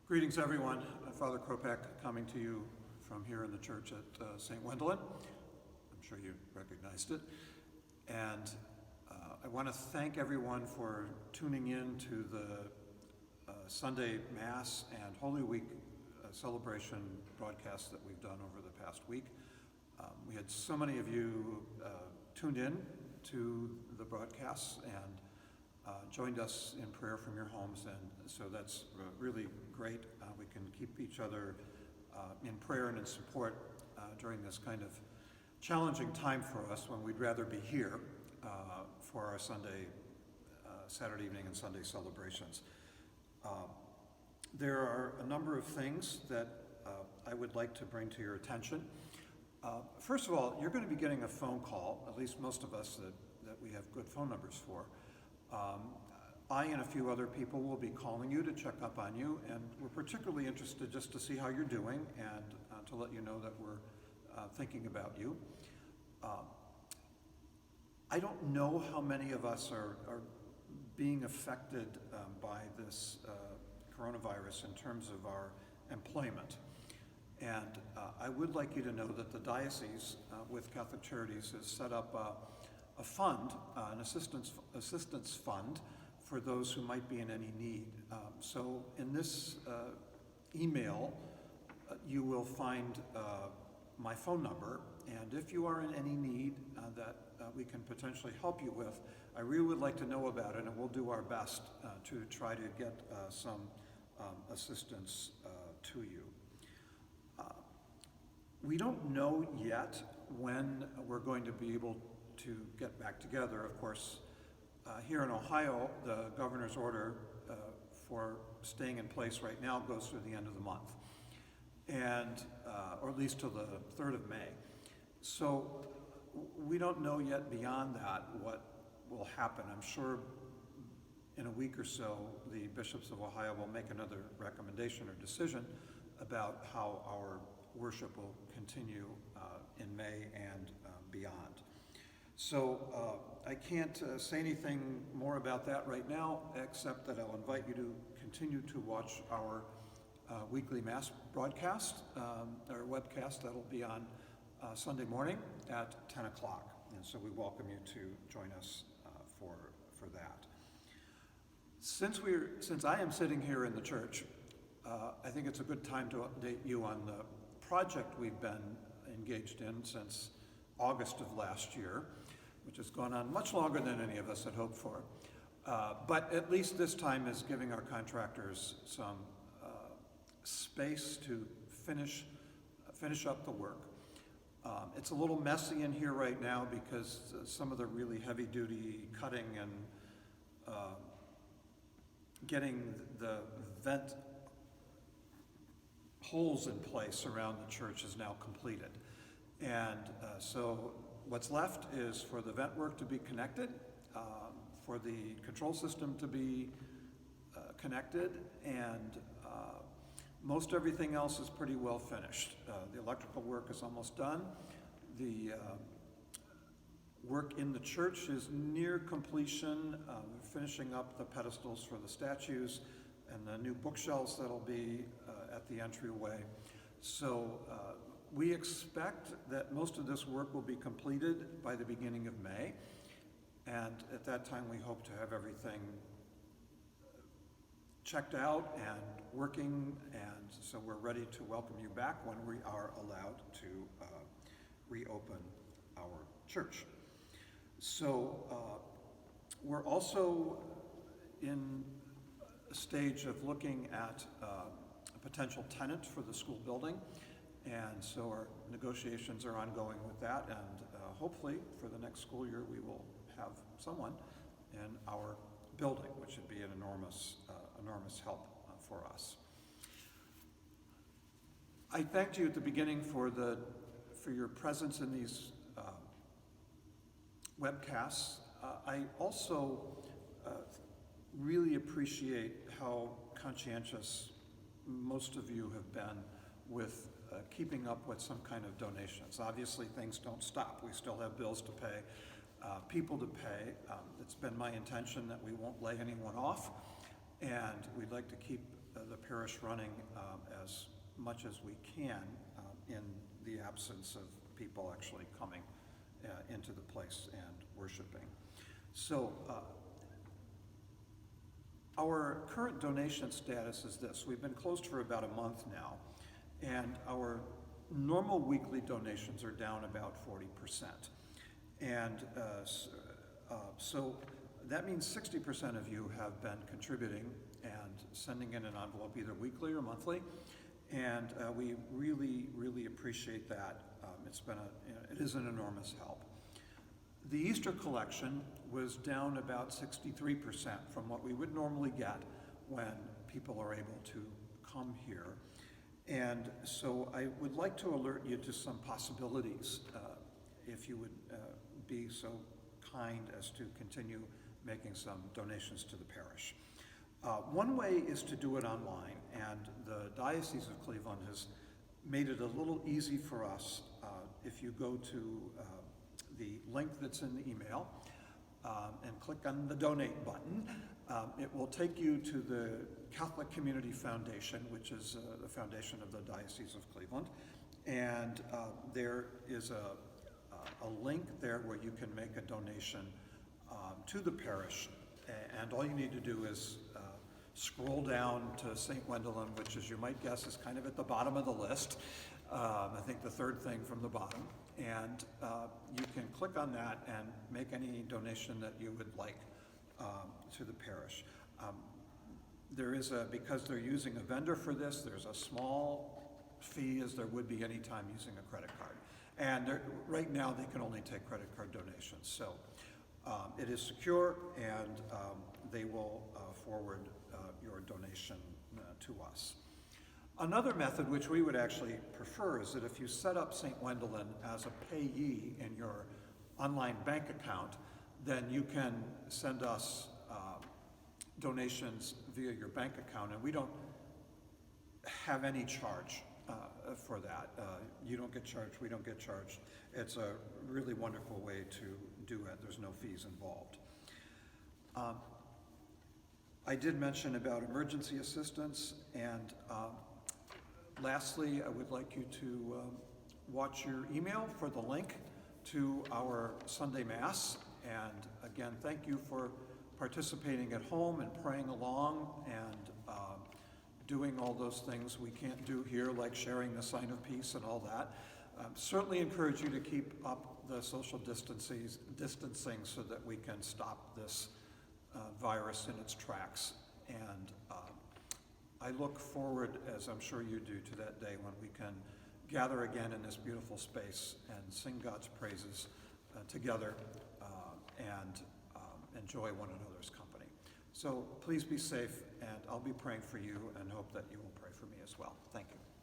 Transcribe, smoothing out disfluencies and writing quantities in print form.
Greetings, everyone. Father Kropac coming to you from here in the church at St. Wendelin. I'm sure you recognized it. And I want to thank everyone for tuning in to the Sunday Mass and Holy Week celebration broadcasts that we've done over the past week. We had so many of you tuned in to the broadcasts and joined us in prayer from your homes, and so that's really great. We can keep each other in prayer and in support during this kind of challenging time for us when we'd rather be here for our Saturday evening and Sunday celebrations. There are a number of things that I would like to bring to your attention. First of all, you're going to be getting a phone call, at least most of us that we have good phone numbers for. I and a few other people will be calling you to check up on you, and we're particularly interested just to see how you're doing and to let you know that we're thinking about you. I don't know how many of us are being affected by this coronavirus in terms of our employment. And I would like you to know that the diocese with Catholic Charities has set up a fund, an assistance fund for those who might be in any need. So in this email, you will find my phone number, and if you are in any need that we can potentially help you with, I really would like to know about it, and we'll do our best to try to get some assistance to you. We don't know yet when we're going to be able to get back together. Of course, here in Ohio, the governor's order for staying in place right now goes through the end of the month, and or at least till the 3rd of May. So we don't know yet beyond that what will happen. I'm sure in a week or so, the bishops of Ohio will make another recommendation or decision about how our worship will continue in May and beyond. So I can't say anything more about that right now, except that I'll invite you to continue to watch our weekly Mass broadcast, or webcast that'll be on Sunday morning at 10 o'clock. And so we welcome you to join us for that. Since I am sitting here in the church, I think it's a good time to update you on the project we've been engaged in since August of last year, which has gone on much longer than any of us had hoped for. But at least this time is giving our contractors some space to finish up the work. It's a little messy in here right now because some of the really heavy-duty cutting and getting the vent holes in place around the church is now completed. And so what's left is for the vent work to be connected, for the control system to be connected, and most everything else is pretty well finished. The electrical work is almost done. The work in the church is near completion. We're finishing up the pedestals for the statues and the new bookshelves that'll be at the entryway. So we expect that most of this work will be completed by the beginning of May, and at that time we hope to have everything checked out and working, and so we're ready to welcome you back when we are allowed to reopen our church. So we're also in a stage of looking at a potential tenant for the school building, and so our negotiations are ongoing with that, and hopefully for the next school year we will have someone in our building, which would be an enormous help for us. I thanked you at the beginning for your presence in these webcasts. I also really appreciate how conscientious most of you have been with keeping up with some kind of donations. Obviously, things don't stop. We still have bills to pay, people to pay. It's been my intention that we won't lay anyone off, and we'd like to keep the parish running as much as we can in the absence of people actually coming into the place and worshiping. So our current donation status is this. We've been closed for about a month now, and our normal weekly donations are down about 40%. And so that means 60% of you have been contributing and sending in an envelope either weekly or monthly, and we really, really appreciate that. It is an enormous help. The Easter collection was down about 63% from what we would normally get when people are able to come here. And so I would like to alert you to some possibilities, if you would be so kind as to continue making some donations to the parish. One way is to do it online, and the Diocese of Cleveland has made it a little easy for us. If you go to the link that's in the email and click on the donate button, it will take you to the Catholic Community Foundation, which is the foundation of the Diocese of Cleveland. And there is a link there where you can make a donation to the parish. And all you need to do is scroll down to St. Wendelin, which, as you might guess, is kind of at the bottom of the list. I think the third thing from the bottom. And you can click on that and make any donation that you would like to the parish. There is because they're using a vendor for this, there's a small fee as there would be any time using a credit card. And right now they can only take credit card donations. So it is secure, and they will forward your donation to us. Another method, which we would actually prefer, is that if you set up St. Wendelin as a payee in your online bank account, then you can send us donations via your bank account, and we don't have any charge for that. You don't get charged, we don't get charged. It's a really wonderful way to do it. There's no fees involved. I did mention about emergency assistance, and lastly, I would like you to watch your email for the link to our Sunday Mass. And again, thank you for participating at home and praying along and doing all those things we can't do here, like sharing the sign of peace and all that. Certainly encourage you to keep up the social distancing so that we can stop this virus in its tracks. And I look forward, as I'm sure you do, to that day when we can gather again in this beautiful space and sing God's praises together and enjoy one another's company. So please be safe, and I'll be praying for you and hope that you will pray for me as well. Thank you.